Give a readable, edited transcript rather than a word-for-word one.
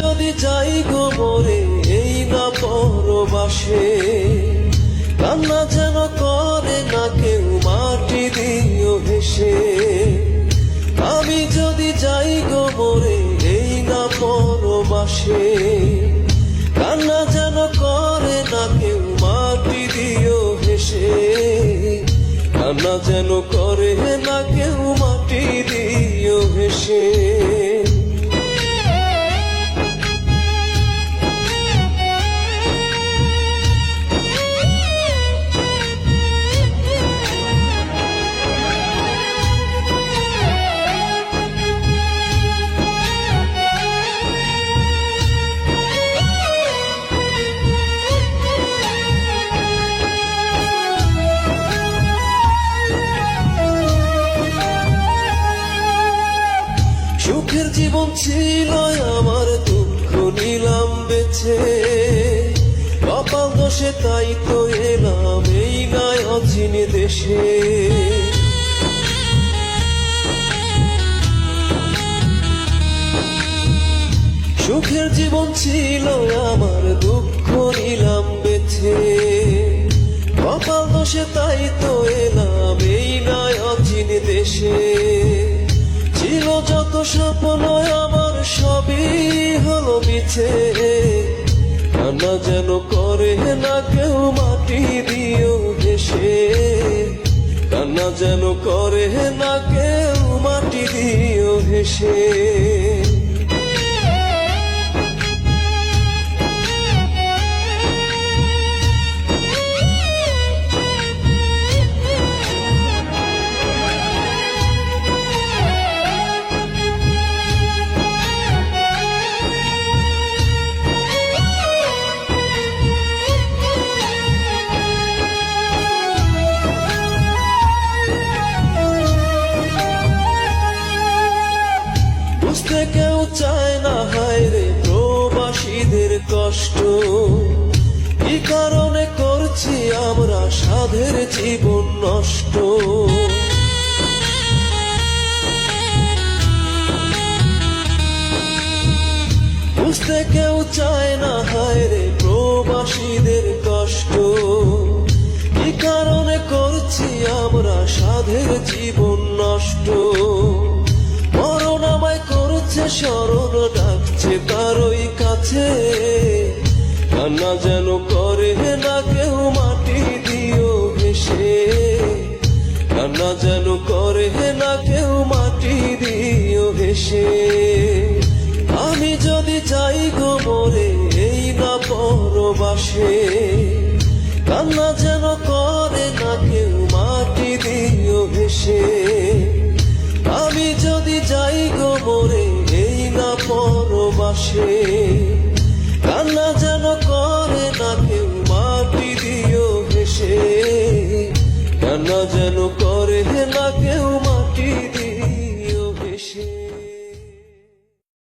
যদি যাই গো মরে এই না পরবাসে, কান্না যেন করে না কেউ মাটি দিও হেসে। আমি যদি যাই গো মরে এই না পরবাসে, কান্না যেন করে না কেউ মাটি দিও হেসে। কান্না যেন করে না কেউ মাটি দিও হেসে। সুখের জীবন ছিল আমার, দুঃখ নিলাম বেছে। কপাল দোষে তাই তো এলাম এই নয় অচিন দেশে। সুখের জীবন ছিল আমার, দুঃখ নিলাম বেছে। কপাল দোষে তাই তো এলাম এই নয় অচিন দেশে। ছিল যত স্বপ্ন আমার সবই হলো মিছে। কান্না যেন করে না কেউ মাটি দিও হেসে। কান্না যেন করে না কেউ মাটি দিও হেসে। বুঝতে কেউ চায় না হায় রে প্রবাসীদের কষ্ট। কি কারণে করছি আমরা সাধের জীবন নষ্ট। বুঝতে কেউ চায় না হায় রে প্রবাসীদের কষ্ট। কি কারণে করছি আমরা সাধের জীবন নষ্ট। মরণ আমায় করছে স্মরণ, ডাকছে তারই কাছে। কান্না যেন করে না কেউ মাটি দিও হেসে। কান্না যেন করে না কেউ মাটি দিও হেসে। আমি যদি যাই গো মরে এই না পরবাসে, কান্না যেন করে না কেউ মাটি দিও হেসে। আমি যদি যাই গো মরে এই না পরবাসে।